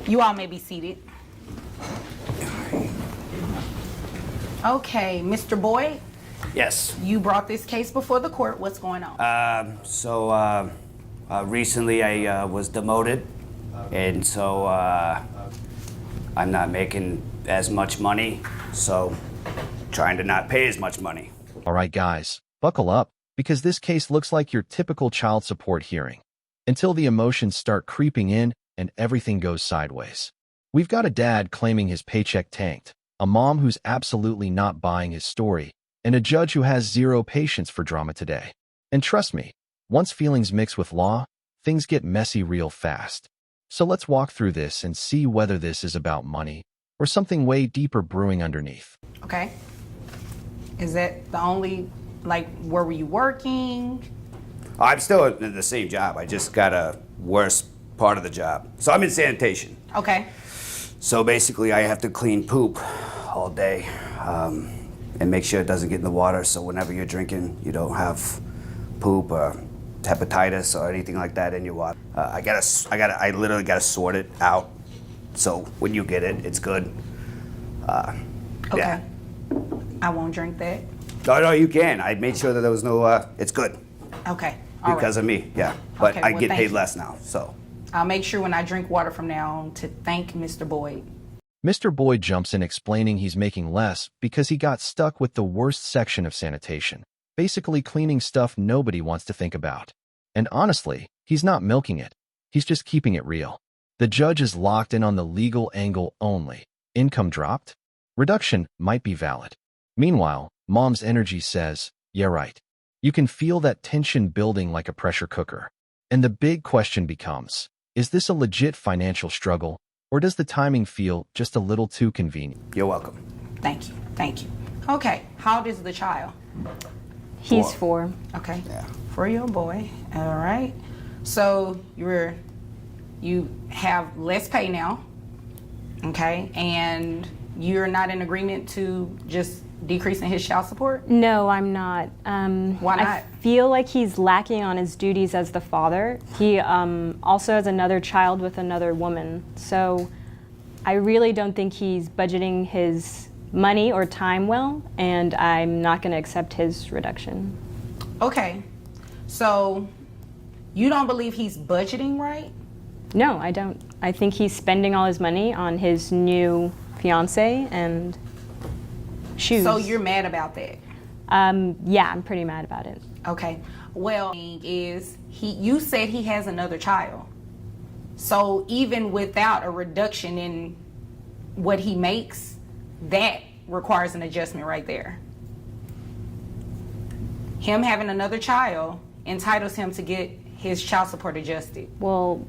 You all may be seated. Okay, Mr. Boyd, Yes. you brought this case before the court. What's going on? Recently I was demoted, and so I'm not making as much money, so trying to not pay as much money. All right, guys, buckle up, because this case looks like your typical child support hearing, until the emotions start creeping in and everything goes sideways. We've got a dad claiming his paycheck tanked, a mom who's absolutely not buying his story, and a judge who has zero patience for drama today. And trust me, once feelings mix with law, things get messy real fast. So let's walk through this and see whether this is about money or something way deeper brewing underneath. Okay. Is that the only, where were you working? I'm still in the same job. I just got a worse part of the job. So I'm in sanitation. Okay. So basically I have to clean poop all day and make sure it doesn't get in the water, so whenever you're drinking, you don't have poop or hepatitis or anything like that in your water. I literally gotta sort it out, so when you get it, it's good. Okay. Yeah. I won't drink that. No, you can. I made sure that there was no, it's good. Okay. All Because right. of me, yeah. But Okay, I well, get thank paid you. less now, so. I'll make sure when I drink water from now on to thank Mr. Boyd. Mr. Boyd jumps in explaining he's making less because he got stuck with the worst section of sanitation, basically cleaning stuff nobody wants to think about. And honestly, he's not milking it. He's just keeping it real. The judge is locked in on the legal angle only. Income dropped? Reduction might be valid. Meanwhile, mom's energy says, yeah, right. You can feel that tension building like a pressure cooker. And the big question becomes, is this a legit financial struggle, or does the timing feel just a little too convenient? You're welcome. Thank you. Thank you. Okay. How old is the child? He's 4. Okay. Yeah. 4-year-old boy. All right. So you have less pay now. Okay. And you're not in agreement to just decreasing his child support? No, I'm not. Why not? I feel like he's lacking on his duties as the father. He also has another child with another woman. So I really don't think he's budgeting his money or time well, and I'm not going to accept his reduction. Okay. So you don't believe he's budgeting right? No, I don't. I think he's spending all his money on his new fiancée and shoes. So you're mad about that? Yeah, I'm pretty mad about it. Okay. Well, you said he has another child. So even without a reduction in what he makes, that requires an adjustment right there. Him having another child entitles him to get his child support adjusted. Well,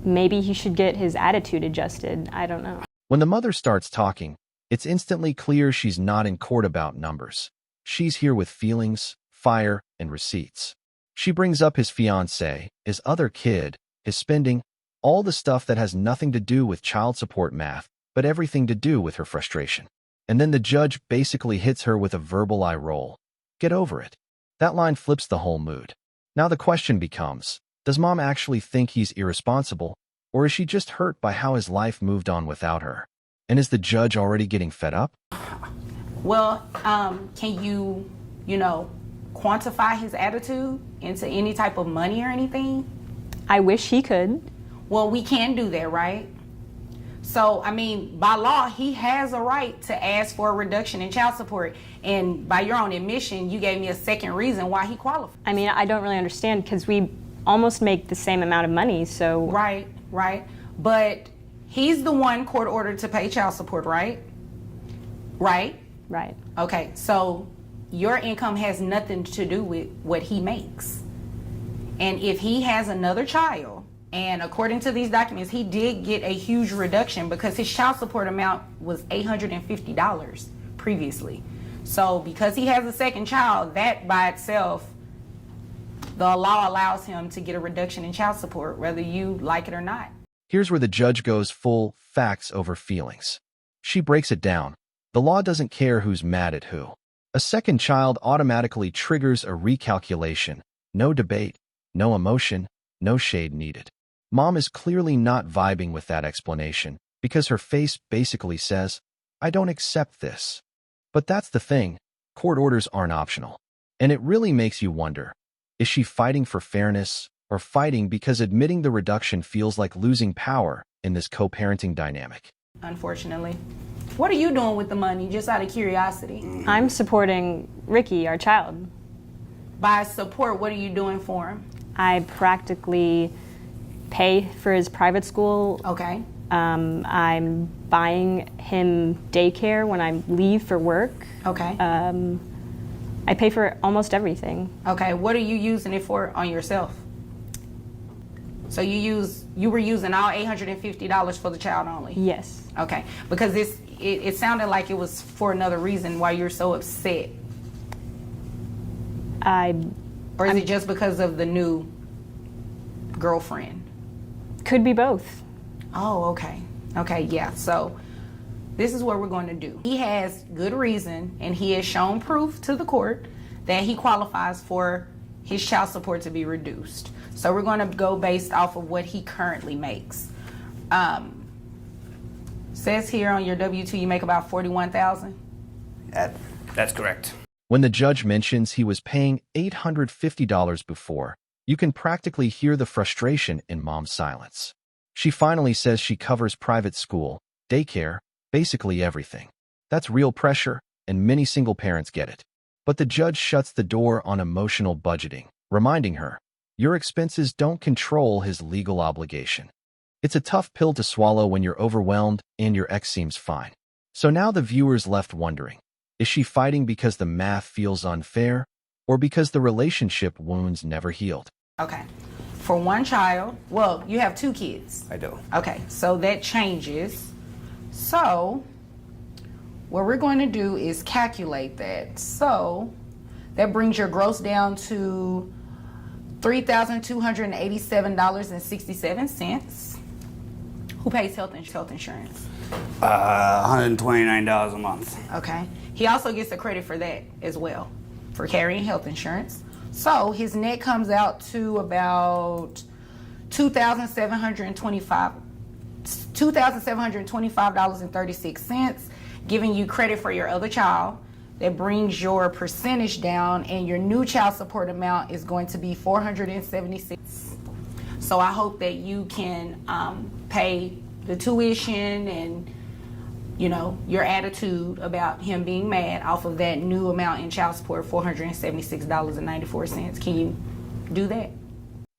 maybe he should get his attitude adjusted. I don't know. When the mother starts talking, it's instantly clear she's not in court about numbers. She's here with feelings, fire, and receipts. She brings up his fiancée, his other kid, his spending, all the stuff that has nothing to do with child support math, but everything to do with her frustration. And then the judge basically hits her with a verbal eye roll. Get over it. That line flips the whole mood. Now the question becomes, does mom actually think he's irresponsible, or is she just hurt by how his life moved on without her? And is the judge already getting fed up? Well, can you quantify his attitude into any type of money or anything? I wish he could. Well, we can do that, right? So, I mean, by law, he has a right to ask for a reduction in child support. And by your own admission, you gave me a second reason why he qualifies. I mean, I don't really understand because we almost make the same amount of money, so... Right. But he's the one court ordered to pay child support, right? Right? Right. Okay, so your income has nothing to do with what he makes. And if he has another child, and according to these documents, he did get a huge reduction because his child support amount was $850 previously. So because he has a second child, that by itself, the law allows him to get a reduction in child support, whether you like it or not. Here's where the judge goes full facts over feelings. She breaks it down. The law doesn't care who's mad at who. A second child automatically triggers a recalculation. No debate, no emotion, no shade needed. Mom is clearly not vibing with that explanation because her face basically says, I don't accept this. But that's the thing, court orders aren't optional. And it really makes you wonder, is she fighting for fairness or fighting because admitting the reduction feels like losing power in this co-parenting dynamic? Unfortunately. What are you doing with the money, just out of curiosity? I'm supporting Ricky, our child. By support, what are you doing for him? I practically pay for his private school. Okay. I'm buying him daycare when I leave for work. Okay. I pay for almost everything. Okay. What are you using it for on yourself? So you were using all $850 for the child only? Yes. Okay. Because it sounded like it was for another reason why you're so upset. Or is it just because of the new girlfriend? Could be both. Oh, okay. Okay, yeah. So this is what we're going to do. He has good reason, and he has shown proof to the court that he qualifies for his child support to be reduced. So we're going to go based off of what he currently makes. Says here on your W-2 you make about $41,000. That's correct. When the judge mentions he was paying $850 before, you can practically hear the frustration in Mom's silence. She finally says she covers private school, daycare, basically everything. That's real pressure, and many single parents get it. But the judge shuts the door on emotional budgeting, reminding her, your expenses don't control his legal obligation. It's a tough pill to swallow when you're overwhelmed and your ex seems fine. So now the viewer's left wondering, is she fighting because the math feels unfair, or because the relationship wounds never healed? Okay. For one child, well, you have 2 kids. I do. Okay, so that changes. So what we're going to do is calculate that. So that brings your gross down to $3,287.67. Who pays health insurance? $129 a month. Okay. He also gets a credit for that as well, for carrying health insurance. So his net comes out to about $2,725.36, giving you credit for your other child. That brings your percentage down, and your new child support amount is going to be $476. So I hope that you can pay the tuition and, you know, your attitude about him being mad off of that new amount in child support, $476.94. Can you do that?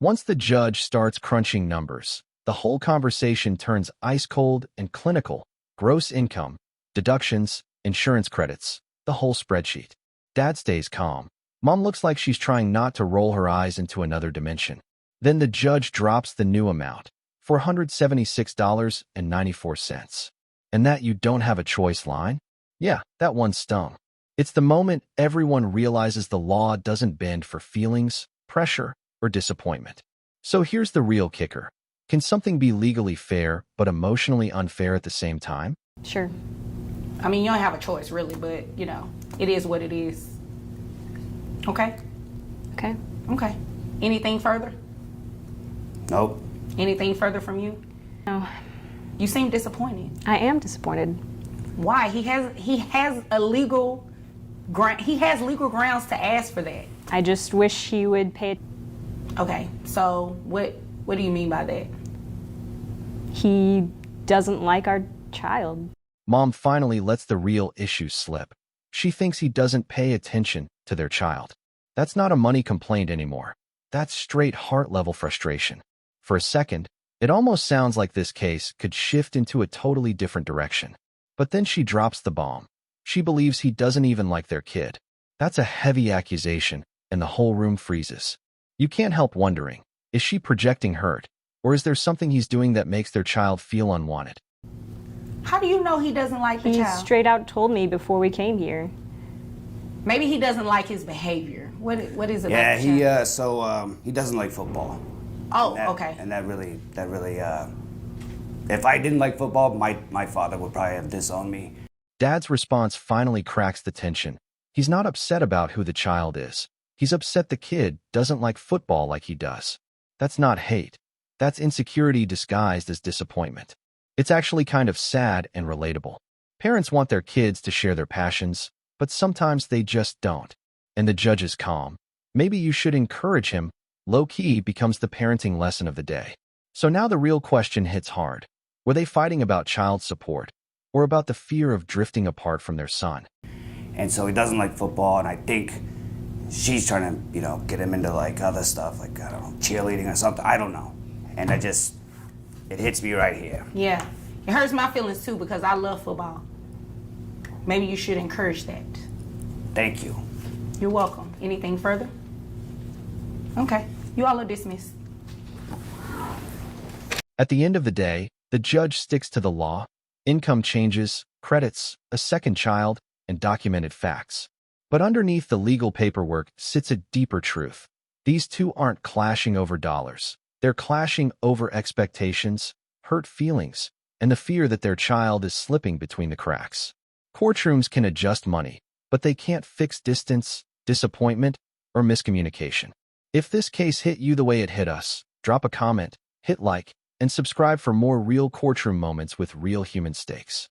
Once the judge starts crunching numbers, the whole conversation turns ice cold and clinical. Gross income, deductions, insurance credits, the whole spreadsheet. Dad stays calm. Mom looks like she's trying not to roll her eyes into another dimension. Then the judge drops the new amount, $476.94. And that you don't have a choice line? Yeah, that one stung. It's the moment everyone realizes the law doesn't bend for feelings, pressure, or disappointment. So here's the real kicker. Can something be legally fair but emotionally unfair at the same time? Sure. I mean, you don't have a choice really, but, you know, it is what it is. Okay? Okay. Okay. Anything further? Nope. Anything further from you? No, You seem disappointed. I am disappointed. Why? He has legal grounds to ask for that. I just wish he would pay. Okay. So what do you mean by that? He doesn't like our child. Mom finally lets the real issue slip. She thinks he doesn't pay attention to their child. That's not a money complaint anymore. That's straight heart-level frustration. For a second, it almost sounds like this case could shift into a totally different direction. But then she drops the bomb. She believes he doesn't even like their kid. That's a heavy accusation, and the whole room freezes. You can't help wondering, is she projecting hurt? Or is there something he's doing that makes their child feel unwanted? How do you know he doesn't like the He child? straight out told me before we came here. Maybe he doesn't like his behavior. What is it? Yeah, about the child? he doesn't like football. Oh, That- okay. And that really, if I didn't like football, my father would probably have disowned me. Dad's response finally cracks the tension. He's not upset about who the child is. He's upset the kid doesn't like football like he does. That's not hate. That's insecurity disguised as disappointment. It's actually kind of sad and relatable. Parents want their kids to share their passions, but sometimes they just don't. And the judge is calm. Maybe you should encourage him. Low-key becomes the parenting lesson of the day. So now the real question hits hard. Were they fighting about child support or about the fear of drifting apart from their son? And so he doesn't like football, and I think she's trying to, get him into like other stuff, like, I don't know, cheerleading or something. I don't know. And it hits me right here. Yeah, it hurts my feelings too because I love football. Maybe you should encourage that. Thank you. You're welcome. Anything further? Okay, you all are dismissed. At the end of the day, the judge sticks to the law, income changes, credits, a second child, and documented facts. But underneath the legal paperwork sits a deeper truth. These two aren't clashing over dollars. They're clashing over expectations, hurt feelings, and the fear that their child is slipping between the cracks. Courtrooms can adjust money, but they can't fix distance, disappointment, or miscommunication. If this case hit you the way it hit us, drop a comment, hit like, and subscribe for more real courtroom moments with real human stakes.